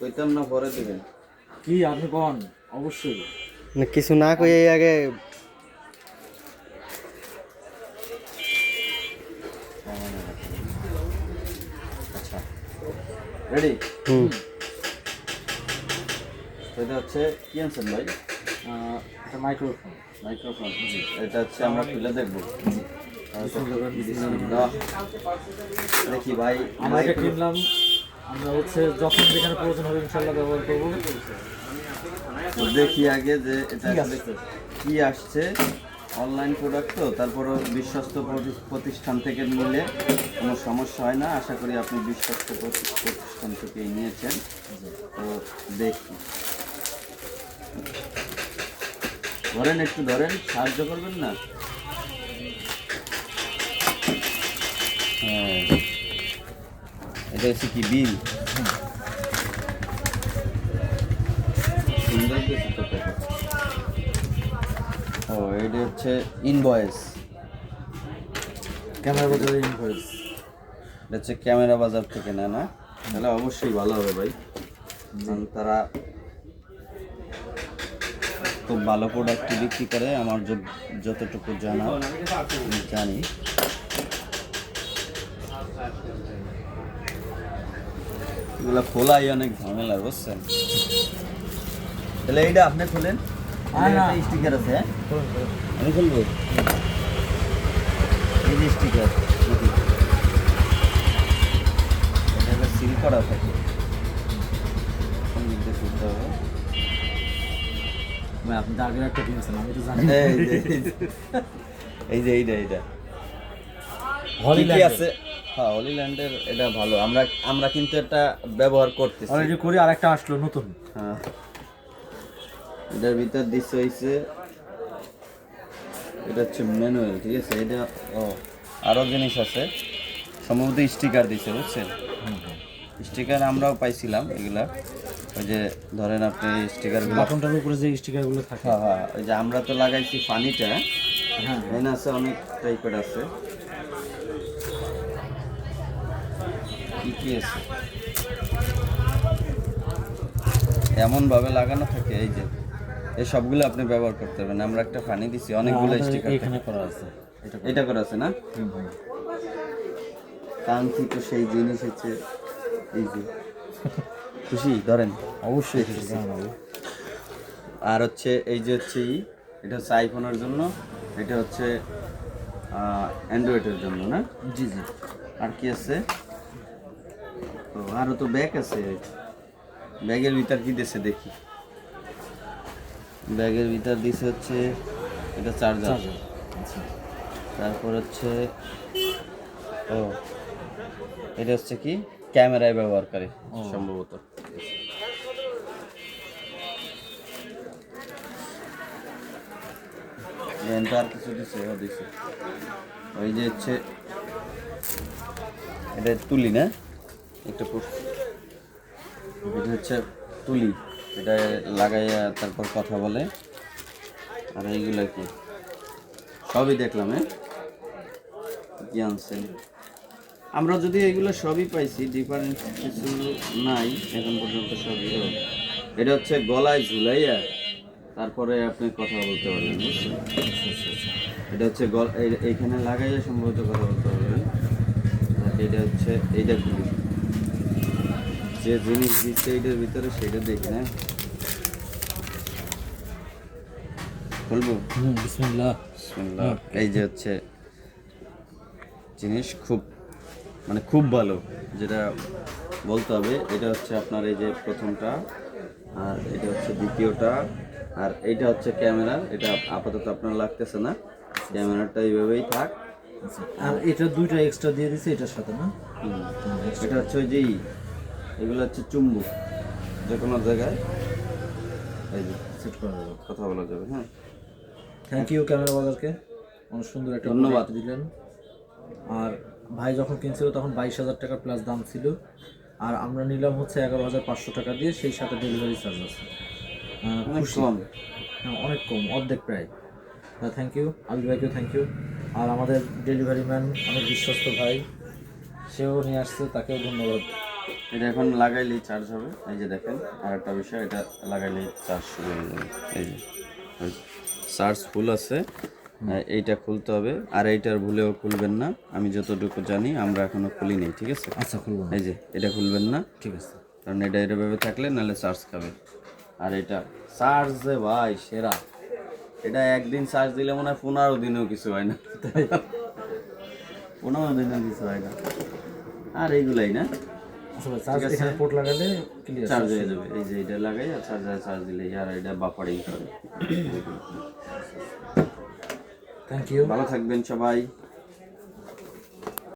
কইতাম না পরে দিবেন কি আপনি কোন অবশ্যই না কিছু না কই এই আগে আচ্ছা রেডি হুম এটা হচ্ছে কি আনছেন ভাই একটা মাইক্রোফোন মাইক্রোফোন এটা হচ্ছে আমরা খুলে দেখবো দেখি ভাই আমরা এটা কিনলাম আমরা হচ্ছে যখন যেখানে প্রয়োজন হবে ইনশাআল্লাহ ব্যবহার করব দেখি আগে যে এটা কি আসলে আসছে? কি আসছে অনলাইন প্রোডাক্ট তো তারপরও বিশ্বস্ত প্রতিষ্ঠান থেকে নিলে কোনো সমস্যা হয় না আশা করি আপনি বিশ্বস্ত প্রতিষ্ঠান থেকেই নিয়েছেন তো দেখি ধরেন একটু ধরেন সাহায্য করবেন না হ্যাঁ এটা হচ্ছে কি বিল সুন্দর কিছু তো পেপার ও এটা হচ্ছে ইনভয়েস ক্যামেরা বদলে ইনভয়েস এটা হচ্ছে ক্যামেরা বাজার থেকে না না তাহলে অবশ্যই ভালো হবে ভাই কারণ তারা খুব ভালো প্রোডাক্ট বিক্রি করে আমার যতটুকু জানা আমি জানি এগুলো খোলাই অনেক ঝামেলা বুঝছেন তাহলে এইটা আপনি খোলেন স্টিকার আছে হ্যাঁ আমি খুলবো এই যে স্টিকার এটা সিল করা থাকে কোন দিক দিয়ে খুলতে হবে ভাই আপনি তো আগের একটা কিনছেন আমি তো জানি এই যে এইটা হলিল্যান্ড কি আছে হ্যাঁ হলিল্যান্ডের এটা ভালো আমরা কিন্তু এটা ব্যবহার করতেছি অলরেডি করি আরেকটা আসলো নতুন হ্যাঁ এটার ভিতর দিচ্ছে হইছে এটা হচ্ছে ম্যানুয়াল ঠিক আছে এটা ও আরো জিনিস আছে সম্ভবত স্টিকার দিছে বুঝছেন স্টিকার আমরাও পাইছিলাম এগুলা ওই যে ধরেন আপনি স্টিকারগুলো বাটনটার উপরে যে স্টিকারগুলো থাকে হ্যাঁ হ্যাঁ ওই যে আমরা তো লাগাইছি ফানিটা হ্যাঁ এখানে আছে অনেক টাইপের আছে কি আছে এমন ভাবে লাগানো থাকে এই যে এই সবগুলো আপনি ব্যবহার করতে পারবেন আমরা একটা ফানি দিছি অনেকগুলো স্টিকার এখানে করা আছে এটা করা আছে না কাঙ্ক্ষিত সেই জিনিস হচ্ছে এই যে খুশি ধরেন অবশ্যই আর হচ্ছে এই যে হচ্ছে এটা হচ্ছে আইফোনের জন্য এটা হচ্ছে অ্যান্ড্রয়েডের জন্য না জি জি আর কি আছে তো আরও তো ব্যাগ আছে ব্যাগের ভিতর কি দিছে দেখি ব্যাগের ভিতর দিছে হচ্ছে এটা চার্জার আচ্ছা তারপর হচ্ছে ও এটা হচ্ছে কি ক্যামেরায় ব্যবহার করে সম্ভবত আর কিছু দিছে দিছে ওই যে হচ্ছে এটা তুলি না একটা এটা হচ্ছে তুলি এটা লাগাইয়া তারপর কথা বলে আর এইগুলো কি সবই দেখলাম হ্যাঁ কি আনছেন আমরা যদি এগুলো সবই পাইছি ডিফারেন্স কিছু নাই এখন পর্যন্ত সবই এটা হচ্ছে গলায় ঝুলাইয়া তারপরে আপনি কথা বলতে পারবেন বুঝছেন এটা হচ্ছে এইখানে লাগাইয়া সম্ভবত কথা বলতে পারবেন এটা হচ্ছে এইটা খুলি যে জিনিস দিচ্ছে এইটার ভিতরে সেটা দেখি না বলবো বিসমিল্লাহ বিসমিল্লাহ এই যে হচ্ছে জিনিস খুব মানে খুব ভালো যেটা বলতে হবে এটা হচ্ছে আপনার এই যে প্রথমটা আর এটা হচ্ছে দ্বিতীয়টা আর এইটা হচ্ছে ক্যামেরা এটা আপাতত আপনার লাগতেছে না ক্যামেরাটা এইভাবেই থাক আর এটা দুইটা এক্সট্রা দিয়ে দিছে এটার সাথে না এটা হচ্ছে ওই যে এগুলো হচ্ছে চুম্বক যে কোনো জায়গায় এই যে সেট করা যাবে কথা বলা যাবে হ্যাঁ থ্যাংক ইউ ক্যামেরা বাজারকে অনেক সুন্দর একটা ধন্যবাদ দিলেন আর ভাই যখন কিনছিল তখন 22,000 টাকা প্লাস দাম ছিল আর আমরা নিলাম হচ্ছে 11,500 টাকা দিয়ে সেই সাথে ডেলিভারি চার্জ আছে অনেক কম হ্যাঁ অনেক কম অর্ধেক প্রায় থ্যাংক ইউ আবির ভাইকেও থ্যাংক ইউ আর আমাদের ডেলিভারি ম্যান অনেক বিশ্বস্ত ভাই সেও নিয়ে আসছে তাকেও ধন্যবাদ এটা এখন লাগাইলেই চার্জ হবে। এই যে দেখেন আর একটা বিষয়, এটা লাগাইলেই চার্জ শুরু হয়ে যাবে। এই যে চার্জ ফুল আছে, এইটা খুলতে হবে। আর এইটার ভুলেও খুলবেন না, আমি যতটুকু জানি, আমরা এখনো খুলি নেই, ঠিক আছে? আচ্ছা, খুলবো না। এই যে এটা খুলবেন না, ঠিক আছে। কারণ এটা এভাবে থাকলে নাহলে চার্জ খাবে। আর এটা চার্জ যে ভাই সেরা, এটা একদিন চার্জ দিলে মনে হয় 15 দিনেও কিছু হয় না। 15 দিনেও কিছু হয় না। আর এইগুলাই না, আচ্ছা ভাই, চার্জ এখানে পোর্ট লাগালে ক্লিয়ার চার্জ হয়ে যাবে। এই যে এটা লাগাই আর চার্জ দিলে, আর এটা বাফারিং করে। Thank you. ভালো থাকবেন সবাই।